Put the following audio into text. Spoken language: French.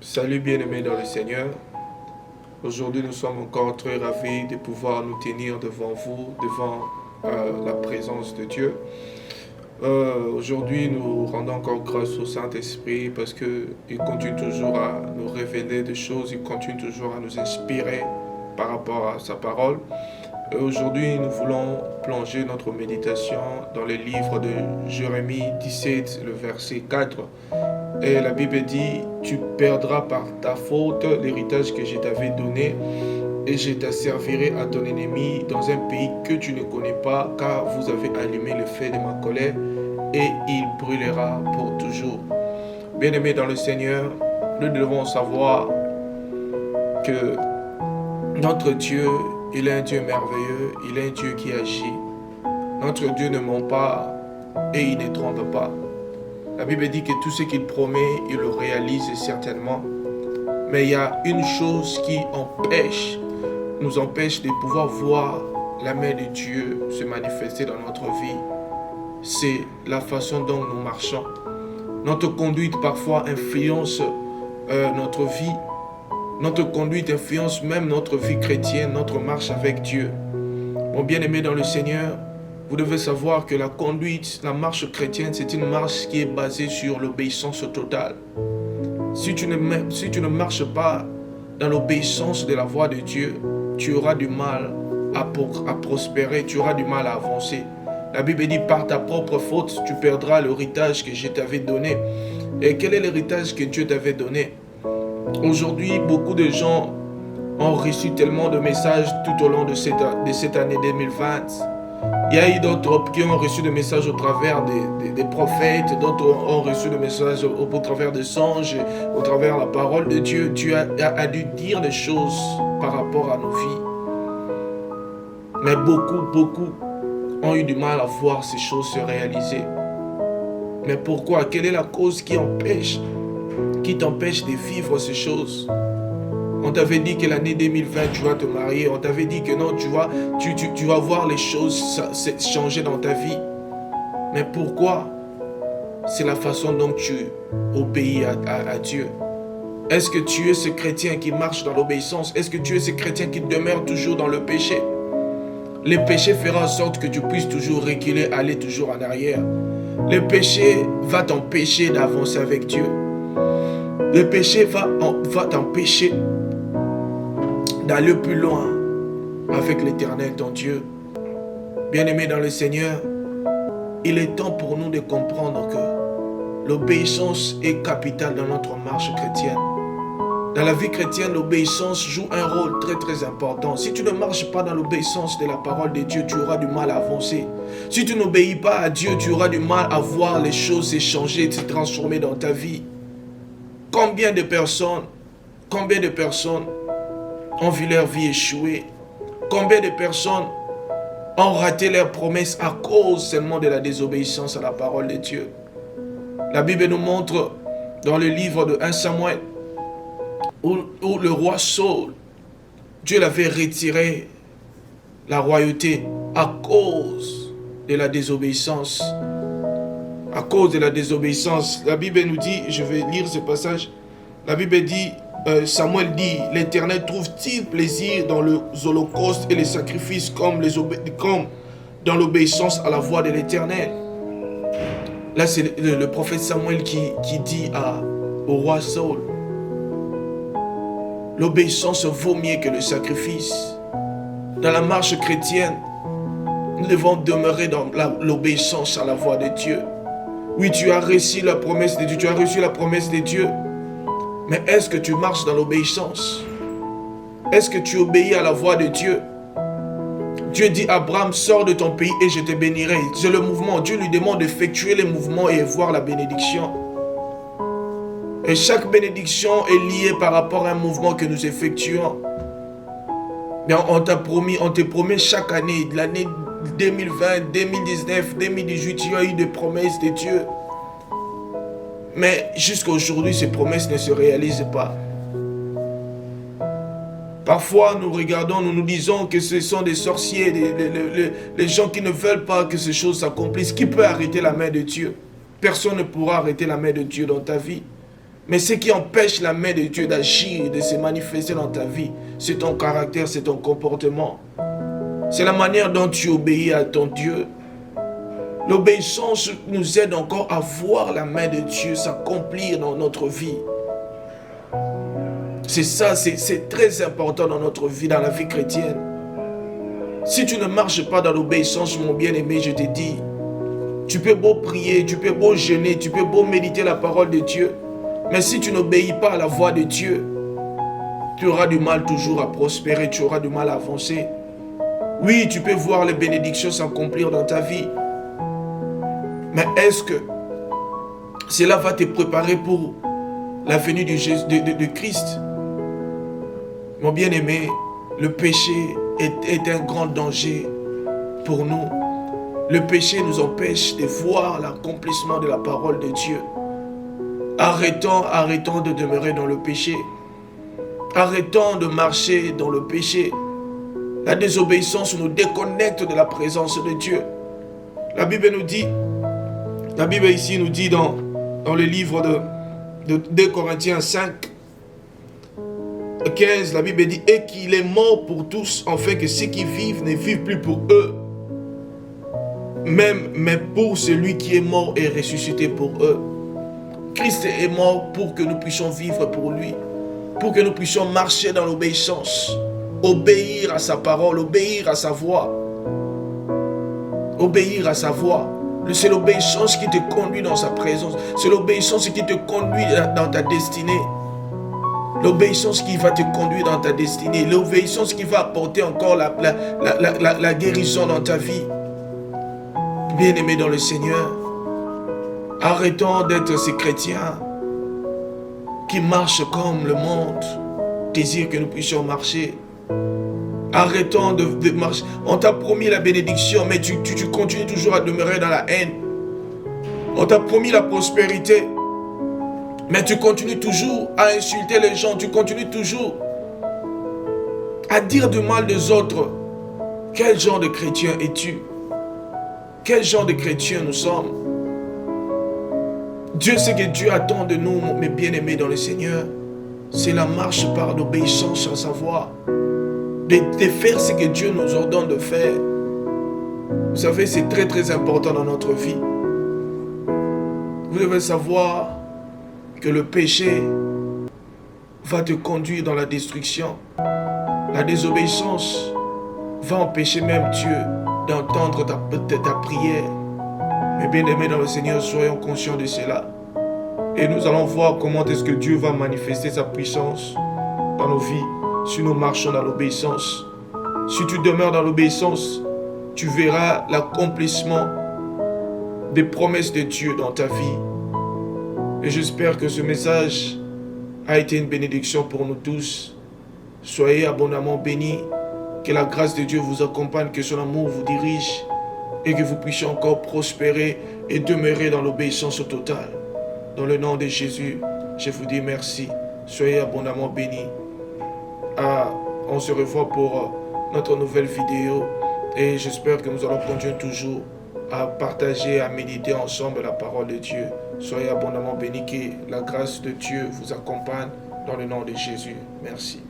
Salut bien-aimés dans le Seigneur. Aujourd'hui, nous sommes encore très ravis de pouvoir nous tenir devant vous, devant la présence de Dieu. Aujourd'hui, nous rendons encore grâce au Saint-Esprit parce qu'il continue toujours à nous révéler des choses, il continue toujours à nous inspirer par rapport à sa parole. Aujourd'hui, nous voulons plonger notre méditation dans le livre de Jérémie 17, le verset 4. Et la Bible dit, tu perdras par ta faute l'héritage que je t'avais donné et je t'asservirai à ton ennemi dans un pays que tu ne connais pas, car vous avez allumé le feu de ma colère et il brûlera pour toujours. Bien-aimés dans le Seigneur, nous devons savoir que notre Dieu, il est un Dieu merveilleux, il est un Dieu qui agit. Notre Dieu ne ment pas et il ne trompe pas. La Bible dit que tout ce qu'il promet, il le réalise certainement. Mais il y a une chose qui nous empêche de pouvoir voir la main de Dieu se manifester dans notre vie. C'est la façon dont nous marchons. Notre conduite parfois influence notre vie. Notre conduite influence même notre vie chrétienne, notre marche avec Dieu. Mon bien-aimé dans le Seigneur, vous devez savoir que la conduite, la marche chrétienne, c'est une marche qui est basée sur l'obéissance totale. Si tu ne marches pas dans l'obéissance de la voix de Dieu, tu auras du mal à prospérer, tu auras du mal à avancer. La Bible dit, par ta propre faute, tu perdras l'héritage que je t'avais donné. Et quel est l'héritage que Dieu t'avait donné? Aujourd'hui, beaucoup de gens ont reçu tellement de messages tout au long de cette année 2020. Il y a eu d'autres qui ont reçu des messages au travers des prophètes, d'autres ont reçu des messages au travers des anges, au travers de la parole de Dieu. Dieu a dû dire des choses par rapport à nos vies. Mais beaucoup ont eu du mal à voir ces choses se réaliser. Mais pourquoi? Quelle est la cause qui t'empêche de vivre ces choses? On t'avait dit que l'année 2020, tu vas te marier. On t'avait dit que non, tu vas voir les choses changer dans ta vie. Mais pourquoi? C'est la façon dont tu obéis à Dieu. Est-ce que tu es ce chrétien qui marche dans l'obéissance? Est-ce que tu es ce chrétien qui demeure toujours dans le péché? Le péché fera en sorte que tu puisses toujours reculer, aller toujours en arrière. Le péché va t'empêcher d'avancer avec Dieu. Le péché va t'empêcher d'aller plus loin avec l'Éternel, ton Dieu. Bien-aimés dans le Seigneur, il est temps pour nous de comprendre que l'obéissance est capitale dans notre marche chrétienne. Dans la vie chrétienne, l'obéissance joue un rôle très important. Si tu ne marches pas dans l'obéissance de la parole de Dieu, tu auras du mal à avancer. Si tu n'obéis pas à Dieu, tu auras du mal à voir les choses se changer, se transformer dans ta vie. Combien de personnes ont vu leur vie échouer? Combien de personnes ont raté leurs promesses à cause seulement de la désobéissance à la parole de Dieu? La Bible nous montre dans le livre de 1 Samuel où le roi Saul, Dieu l'avait retiré la royauté à cause de la désobéissance. À cause de la désobéissance, la Bible nous dit, je vais lire ce passage, la Bible dit, Samuel dit, l'Éternel trouve-t-il plaisir dans les holocaustes et les sacrifices comme dans l'obéissance à la voix de l'Éternel? Là, c'est le prophète Samuel qui dit au roi Saul, l'obéissance vaut mieux que le sacrifice. Dans la marche chrétienne, nous devons demeurer dans l'obéissance à la voix de Dieu. Oui, tu as reçu la promesse de Dieu, mais est-ce que tu marches dans l'obéissance? Est-ce que tu obéis à la voix de Dieu? Dieu dit à Abraham, sors de ton pays et je te bénirai. C'est le mouvement. Dieu lui demande d'effectuer les mouvements et voir la bénédiction. Et chaque bénédiction est liée par rapport à un mouvement que nous effectuons. Bien, on te promet chaque année, l'année 2020, 2019, 2018, il y a eu des promesses de Dieu. Mais jusqu'à aujourd'hui, ces promesses ne se réalisent pas. Parfois, nous regardons, nous nous disons que ce sont des sorciers, les gens qui ne veulent pas que ces choses s'accomplissent. Qui peut arrêter la main de Dieu? Personne ne pourra arrêter la main de Dieu dans ta vie. Mais ce qui empêche la main de Dieu d'agir, de se manifester dans ta vie, c'est ton caractère, c'est ton comportement. C'est la manière dont tu obéis à ton Dieu. L'obéissance nous aide encore à voir la main de Dieu s'accomplir dans notre vie. C'est ça, c'est très important dans notre vie, dans la vie chrétienne. Si tu ne marches pas dans l'obéissance, mon bien-aimé, je te dis, tu peux beau prier, tu peux beau jeûner, tu peux beau méditer la parole de Dieu, mais si tu n'obéis pas à la voix de Dieu, tu auras du mal toujours à prospérer, tu auras du mal à avancer. Oui, tu peux voir les bénédictions s'accomplir dans ta vie, mais est-ce que cela va te préparer pour la venue de Christ? Mon bien-aimé, le péché est un grand danger pour nous. Le péché nous empêche de voir l'accomplissement de la parole de Dieu. Arrêtons de demeurer dans le péché. Arrêtons de marcher dans le péché. La désobéissance nous déconnecte de la présence de Dieu. La Bible ici nous dit dans le livre de 2 Corinthiens 5, 15, la Bible dit « Et qu'il est mort pour tous, afin que ceux qui vivent ne vivent plus pour eux, même, mais pour celui qui est mort et ressuscité pour eux. » Christ est mort pour que nous puissions vivre pour lui, pour que nous puissions marcher dans l'obéissance, obéir à sa parole, obéir à sa voix. Obéir à sa voix. C'est l'obéissance qui te conduit dans sa présence. C'est l'obéissance qui te conduit dans ta destinée. L'obéissance qui va te conduire dans ta destinée. L'obéissance qui va apporter encore la guérison dans ta vie. Bien-aimés dans le Seigneur, arrêtons d'être ces chrétiens qui marchent comme le monde désire que nous puissions marcher. Arrêtons de marcher. On t'a promis la bénédiction, mais tu continues toujours à demeurer dans la haine. On t'a promis la prospérité, mais tu continues toujours à insulter les gens. Tu continues toujours à dire du mal des autres. Quel genre de chrétien es-tu? Quel genre de chrétien nous sommes? Dieu sait que Dieu attend de nous, mes bien-aimés dans le Seigneur. C'est la marche par l'obéissance à sa voix. De faire ce que Dieu nous ordonne de faire. Vous savez, c'est très très important dans notre vie. Vous devez savoir que le péché va te conduire dans la destruction. La désobéissance va empêcher même Dieu d'entendre ta prière. Mais bien aimés dans le Seigneur, soyons conscients de cela. Et nous allons voir comment est-ce que Dieu va manifester sa puissance dans nos vies si nous marchons dans l'obéissance. Si tu demeures dans l'obéissance, tu verras l'accomplissement des promesses de Dieu dans ta vie. Et j'espère que ce message a été une bénédiction pour nous tous. Soyez abondamment bénis. Que la grâce de Dieu vous accompagne, que son amour vous dirige et que vous puissiez encore prospérer et demeurer dans l'obéissance totale. Dans le nom de Jésus, je vous dis merci. Soyez abondamment bénis. On se revoit pour notre nouvelle vidéo et j'espère que nous allons continuer toujours à partager, à méditer ensemble la parole de Dieu. Soyez abondamment bénis, que la grâce de Dieu vous accompagne dans le nom de Jésus. Merci.